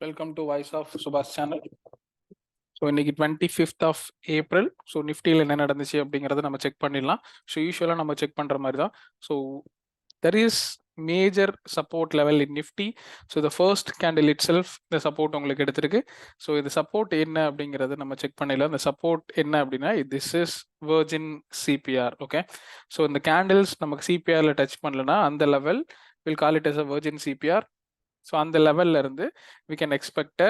Welcome to voice of சுபாஷ் channel. So இன்னைக்கு 25th of April. So நிஃப்டியில் என்ன நடந்துச்சு அப்படிங்கிறத நம்ம செக் பண்ணிடலாம். ஸோ யூஸ்வலாக நம்ம செக் பண்ணுற மாதிரி தான். So there is major support level in Nifty. So the first candle it self இந்த சப்போர்ட் உங்களுக்கு எடுத்திருக்கு. ஸோ இது சப்போர்ட் என்ன அப்படிங்கிறத நம்ம செக் பண்ணிடலாம். இந்த சப்போர்ட் என்ன அப்படின்னா this is virgin CPR. Okay, so இந்த கேண்டில்ஸ் நமக்கு சிபிஆரில் டச் பண்ணலன்னா அந்த level will call it as a virgin CPR. So அந்த லெவல்ல இருந்து we can expect a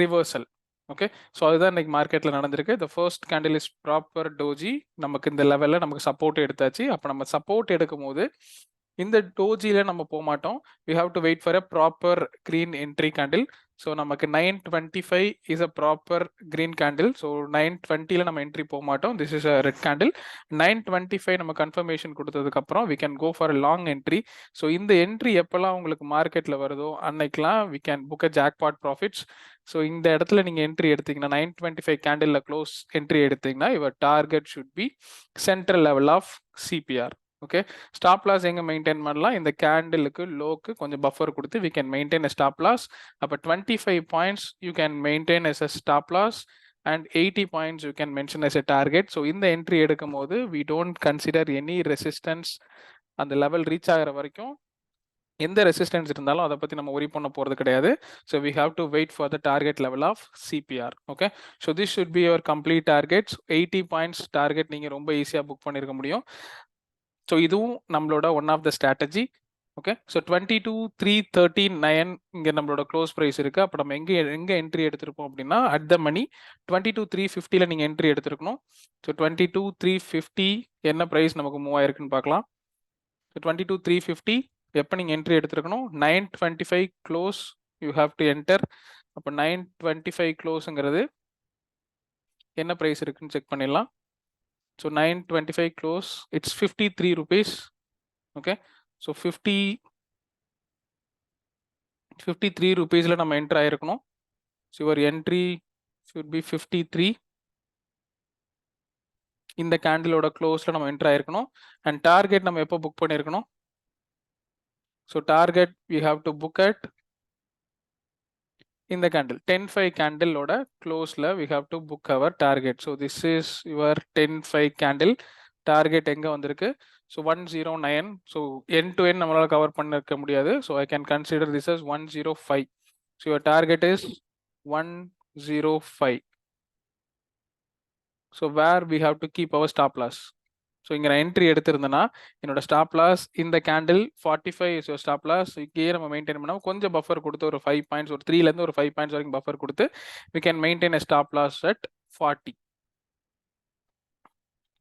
reversal. Okay, so அதுதான் இன்னைக்கு மார்க்கெட்டில் நடந்திருக்கு. The first candle is proper doji. நமக்கு இந்த லெவலில் நமக்கு சப்போர்ட் எடுத்தாச்சு. அப்போ நம்ம சப்போர்ட் எடுக்கும் போது இந்த டோஜியில் நம்ம போக மாட்டோம். We have to wait for a proper green entry candle. So நமக்கு 925 is a proper green candle. So 920 நம்ம என்ட்ரி போக மாட்டோம். This is a red candle. 925 நம்ம கன்ஃபர்மேஷன் கொடுத்ததுக்கப்புறம் we can go for long entry. So இந்த entry எப்போல்லாம் உங்களுக்கு மார்க்கெட்டில் வருதோ அன்னைக்கெலாம் we can book a jackpot profits. So இந்த இடத்துல நீங்கள் என்ட்ரி எடுத்தீங்கன்னா 925 கேண்டிலில் க்ளோஸ் என்ட்ரி எடுத்தீங்கன்னா your target should be central level of CPR. Okay, stop loss எங்கே மெயின்டைன் பண்ணலாம்? இந்த கேண்டிலுக்கு லோக்கு கொஞ்சம் பஃபர் கொடுத்து we can maintain a stop loss. அப்போ 25 points you can maintain as a stop loss and 80 points you can mention as a target. So இந்த entry எடுக்கும் போது we don't consider any resistance. அந்த லெவல் ரீச் ஆகிற வரைக்கும் எந்த resistance இருந்தாலும் அதை பற்றி நம்ம ஒரி பண்ண போகிறது கிடையாது. So we have to wait for the target level of CPR. Okay, so this should be your complete targets. 80 points target நீங்கள் ரொம்ப ஈஸியாக புக் பண்ணியிருக்க முடியும். ஸோ இதுவும் நம்மளோட one of the strategy. Okay, so 22,339 இங்கே நம்மளோட க்ளோஸ் ப்ரைஸ் இருக்குது. அப்போ நம்ம எங்கே என்ட்ரி எடுத்திருப்போம் அப்படின்னா அட் த மணி 22,350 நீங்கள் என்ட்ரி எடுத்திருக்கணும். ஸோ 22,350 என்ன ப்ரைஸ் நமக்கு மூவ் ஆயிருக்குன்னு பார்க்கலாம். ஸோ 22,350 எப்போ நீங்கள் என்ட்ரி எடுத்திருக்கணும்? 925 close you have to enter. அப்போ 925 க்ளோஸுங்கிறது என்ன ப்ரைஸ் இருக்குன்னு செக் பண்ணிடலாம். So 925 close, it's 53 rupees. Okay, so 53 rupeesல நம்ம என்டர் ஆயிருக்கணும். So your entry should be 53. இந்த கேண்டிலோட க்ளோஸ்ல நம்ம என்டர் ஆயிருக்கணும். அண்ட் டார்கெட் நம்ம எப்போ புக் பண்ணியிருக்கணும்? So target we have to book at இந்த candle 10-5 கேண்டிலோட க்ளோஸ்ல we have to book our target. So this is your 10-5 candle. Target எங்கே வந்திருக்கு? So 109. So end to end நம்மளால் கவர் பண்ணிருக்க முடியாது. So I can consider this as 105. So your target is 105. So where we have to keep our stop loss. So இங்கே நான் entry எடுத்திருந்தேன்னா என்னோட stop loss இந்த candle 45 is your stop loss. இங்கேயே நம்ம மெயின்டைன் பண்ணாமல் கொஞ்சம் பஃபர் கொடுத்து ஒரு 5 பாயிண்ட்ஸ், ஒரு 3லேருந்து ஒரு 5 பாயிண்ட்ஸ் வரைக்கும் பஃபர் கொடுத்து we can maintain a stop loss at 40.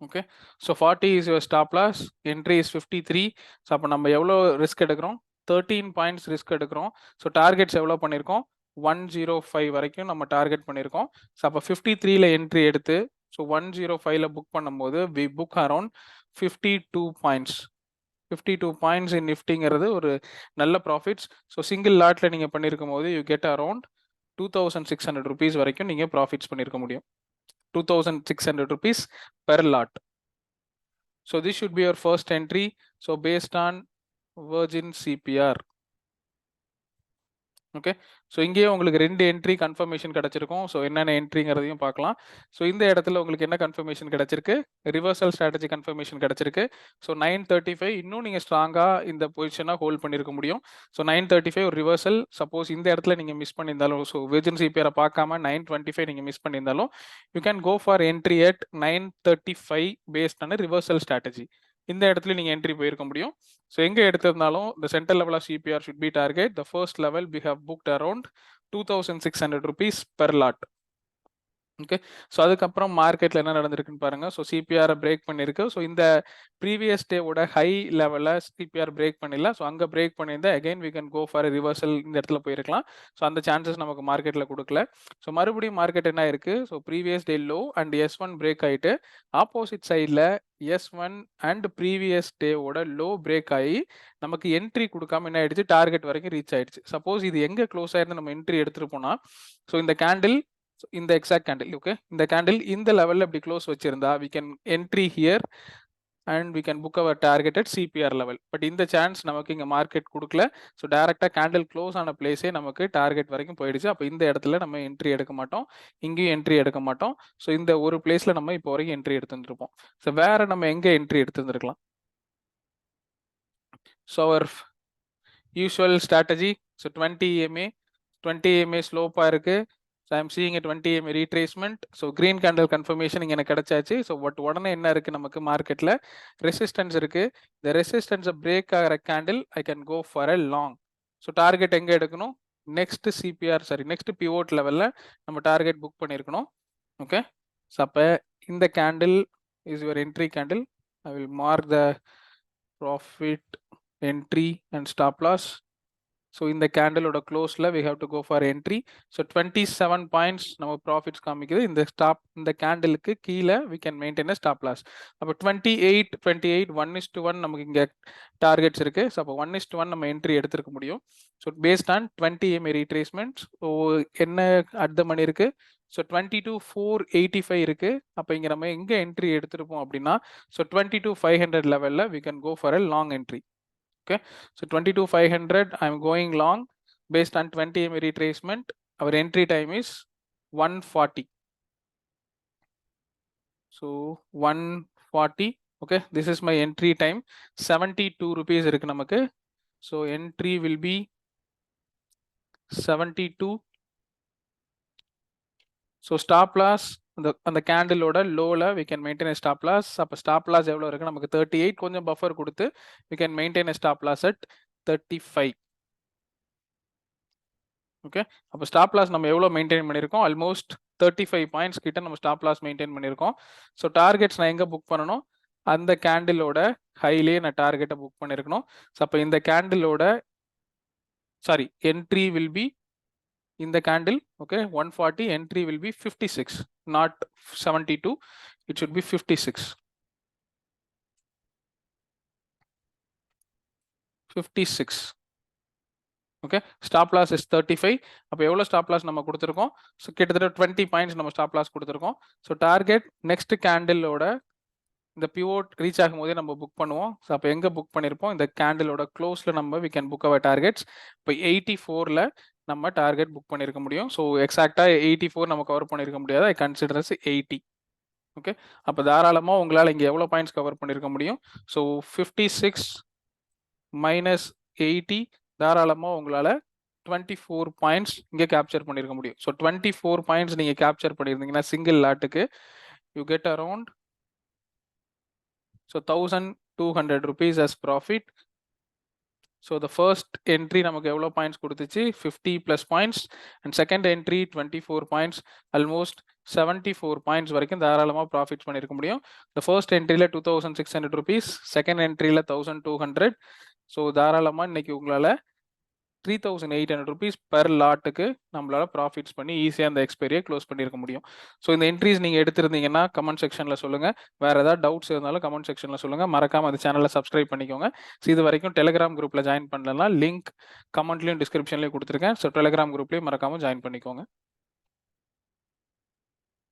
Okay, so 40 is your stop loss. Entry is 53. So அப்போ நம்ம எவ்வளோ ரிஸ்க் எடுக்கிறோம்? 13 பாயிண்ட்ஸ் ரிஸ்க் எடுக்கிறோம். ஸோ டார்கெட்ஸ் எவ்வளோ பண்ணியிருக்கோம்? 105 வரைக்கும் நம்ம டார்கெட் பண்ணியிருக்கோம். ஸோ அப்போ 53ல என்ட்ரி எடுத்து ஸோ 105ல புக் பண்ணும்போது we book around 52 points. 52 points in நிஃப்டிங்கிறது ஒரு நல்ல ப்ராஃபிட்ஸ். ஸோ சிங்கிள் லாட்டில் நீங்கள் பண்ணியிருக்கும் போது யூ கெட் அரௌண்ட் 2,600 rupees வரைக்கும் நீங்கள் ப்ராஃபிட்ஸ் பண்ணியிருக்க முடியும். 2,600 rupees per lot. So this should be your first entry. So based on Virgin CPR. Okay, so இங்கேயே உங்களுக்கு 2 என்ட்ரி கன்ஃபர்மேஷன் கிடச்சிருக்கும். ஸோ என்னென்ன என்ட்ரிங்கிறதையும் பார்க்கலாம். ஸோ இந்த இடத்துல உங்களுக்கு என்ன கன்ஃபர்மேஷன் கிடச்சிருக்கு? ரிவர்சல் ஸ்ட்ராட்டஜி கன்ஃபர்மேஷன் கிடச்சிருக்கு. ஸோ 935 இன்னும் நீங்கள் ஸ்ட்ராங்காக இந்த பொசிஷனாக ஹோல்ட் பண்ணியிருக்க முடியும். ஸோ 935 ஒரு ரிவர்சல். சப்போஸ் இந்த இடத்துல நீங்கள் மிஸ் பண்ணியிருந்தாலும், ஸோ விர்ஜின் சிபிஆரை பார்க்காம 925 நீங்கள் மிஸ் பண்ணியிருந்தாலும் you can go for entry at 935 based ஆன ரிவர்சல் ஸ்ட்ராட்டஜி. இந்த இடத்துல நீங்கள் என்ட்ரி போயிருக்க முடியும். ஸோ எங்கே எடுத்திருந்தாலும் the center level of CPR should be target. The first level we have booked around 2,600 rupees per lot. Okay, so அதுக்கப்புறம் மார்க்கெட்டில் என்ன நடந்திருக்குன்னு பாருங்க. ஸோ சிபிஆரை பிரேக் பண்ணியிருக்கு. ஸோ இந்த ப்ரீவியஸ் டேவோட ஹை லெவலில் சிபிஆர் பிரேக் பண்ணிடல. ஸோ அங்கே பிரேக் பண்ணியிருந்தா again we can go for reversal இந்த இடத்துல போயிருக்கலாம். ஸோ அந்த சான்சஸ் நமக்கு மார்க்கெட்டில் கொடுக்கல. ஸோ மறுபடியும் மார்க்கெட் என்ன இருக்கு? So previous day low and S1 break ஆகிட்டு ஆப்போசிட் சைடில் S1 அண்ட் ப்ரீவியஸ் டேவோட லோ பிரேக் ஆகி நமக்கு என்ட்ரி கொடுக்காம என்ன ஆயிடுச்சு? டார்கெட் வரைக்கும் ரீச் ஆயிடுச்சு. சப்போஸ் இது எங்கே க்ளோஸ் ஆயிருந்து நம்ம என்ட்ரி எடுத்துட்டு போனால், ஸோ இந்த கேண்டில், இந்த எக்ஸாக்ட் கேண்டில், ஓகே, இந்த கேண்டில் இந்த லெவலில் இப்படி க்ளோஸ் வச்சிருந்தா we can entry here and we can book our target at CPR level. But இந்த சான்ஸ் நமக்கு இங்க மார்க்கெட் கொடுக்கல. ஸோ டைரக்டா கேண்டில் க்ளோஸ் ஆன பிளேஸே நமக்கு டார்கெட் வரைக்கும் போயிடுச்சு. அப்போ இந்த இடத்துல நம்ம என்ட்ரி எடுக்க மாட்டோம், இங்கேயும் என்ட்ரி எடுக்க மாட்டோம். ஸோ இந்த ஒரு பிளேஸ்ல நம்ம இப்போ வரைக்கும் என்ட்ரி எடுத்துருப்போம். ஸோ வேற நம்ம எங்க என்ட்ரி எடுத்துருக்கலாம்? ஸோ அவர் யூஸ்வல் ஸ்ட்ராட்டஜி, ஸோ 20 EMA ஸ்லோப்பா இருக்கு. So I'm seeing a 20 EMA retracement. So green candle confirmation இங்க எனக்கு கிடைச்சாச்சு. So உடனே என்ன இருக்கு நமக்கு மார்க்கெட்ல ரெசிஸ்டன்ஸ் இருக்கு. இந்த ரெசிஸ்டன்ஸ் பிரேக் ஆகிற candle I can go for a long. So target எங்க எடுக்கணும்? நெக்ஸ்ட் நெக்ஸ்ட் பிவோட் லெவல்ல நம்ம டார்கெட் புக் பண்ணியிருக்கணும். ஓகே, ஸோ அப்போ இந்த candle is your entry candle. I will mark the profit entry and stop loss. So in the candle or close we have to go for entry. So 27 points நம்ம profits காமிக்குது. இந்த stop இந்த candle க்கு கீழே we can maintain a stop loss. அப்போ 28 1:1 நமக்கு இங்க targets இருக்கு. So அப்போ 1:1 நம்ம entry எடுத்துருக்க முடியும். So based on 20 EMA retracement, so என்ன at the money இருக்கு? So 22,485 இருக்கு. அப்போ இங்க நம்ம எங்க entry எடுத்துருப்போம் அப்படின்னா, so 22,500 levelல we can go for a long entry. Okay, so 22,500 I'm going long based on 20 EMA retracement. Our entry time is 140. So 140. Okay, this is my entry time. 72 rupees இருக்கு நமக்கு. So entry will be 72. So stop loss அந்த கேண்டிலோட லோல we can maintain a stop loss. அப்போ stop loss எவ்வளோ இருக்கு நமக்கு 38. கொஞ்சம் buffer கொடுத்து we can maintain a stop loss at 35. Okay, அப்போ ஸ்டாப் லாஸ் நம்ம எவ்வளோ மெயின்டைன் பண்ணியிருக்கோம்? ஆல்மோஸ்ட் 35 பாயிண்ட்ஸ் கிட்ட நம்ம ஸ்டாப் லாஸ் மெயின்டைன் பண்ணியிருக்கோம். ஸோ டார்கெட்ஸ் நான் எங்கே புக் பண்ணணும்? அந்த கேண்டிலோட ஹைலே நான் டார்கெட்டை புக் பண்ணியிருக்கணும். ஸோ அப்போ இந்த கேண்டிலோட என்ட்ரி வில் பி இந்த candle. Okay, 140 entry will be 56, not 72. It should be 56. 56. Okay, stop loss is 35. அப்போ எவ்வளோ ஸ்டாப் லாஸ் நம்ம கொடுத்துருக்கோம்? ஸோ கிட்டத்தட்ட 20 பாயிண்ட்ஸ் நம்ம ஸ்டாப் லாஸ் கொடுத்துருக்கோம். ஸோ டார்கெட் நெக்ஸ்ட் கேண்டிலோட இந்த பிவோட் ரீச் ஆகும்போதே நம்ம புக் பண்ணுவோம். ஸோ அப்போ எங்கே புக் பண்ணியிருப்போம்? இந்த கேண்டிலோட க்ளோஸில் நம்ம we can book our targets. இப்போ 84ல் நம்ம டார்கெட் புக் பண்ணியிருக்க முடியும். ஸோ எக்ஸாக்டாக 84 நம்ம கவர் பண்ணியிருக்க முடியாது. ஐ கன்சிடர்ஸ் 80. ஓகே, அப்போ தாராளமாக உங்களால் இங்கே எவ்வளோ பாயிண்ட்ஸ் கவர் பண்ணியிருக்க முடியும்? ஸோ 56 minus 80, தாராளமாக உங்களால் 24 பாயிண்ட்ஸ் இங்கே கேப்சர் பண்ணியிருக்க முடியும். ஸோ 24 பாயிண்ட்ஸ் நீங்கள் கேப்சர் பண்ணியிருந்தீங்கன்னா சிங்கிள் லாட்டுக்கு you get around 1,200 rupees as profit. So the first entry நமக்கு எவ்வளோ பாயிண்ட்ஸ் கொடுத்துச்சு? 50 plus points. And second entry 24 points, almost 74 points வரைக்கும் தாராளமாக ப்ராஃபிட்ஸ் பண்ணியிருக்க முடியும். The first entryல 2,600 rupees, second entryல 1,200. So தாராளமாக இன்னைக்கு உங்களால் 3,800 rupees per லாட்டுக்கு நம்மளால ப்ராஃபிட்ஸ் பண்ணி ஈஸியாக அந்த எக்ஸ்பைரியை க்ளோஸ் பண்ணியிருக்க முடியும். ஸோ இந்த என்ட்ரிஸ் நீங்கள் எடுத்திருந்தீங்கன்னா கமெண்ட் செக்ஷனில் சொல்லுங்கள். வேறு ஏதாவது டவுட்ஸ் இருந்தாலும் கமெண்ட் செக்ஷனில் சொல்லுங்கள். மறக்காமல் அந்த சேனலை சப்ஸ்கிரைப் பண்ணிக்கோங்க. ஸோ இது வரைக்கும் டெலிகிராம் குரூப்பில் ஜாயின் பண்ணலன்னா லிங்க் கமெண்ட்லையும் டிஸ்கிரிப்ஷன்லையும் கொடுத்துருக்கேன். ஸோ டெலிகிராம் குரூப்லேயும் மறக்காமல் ஜாயின் பண்ணிக்கோங்க.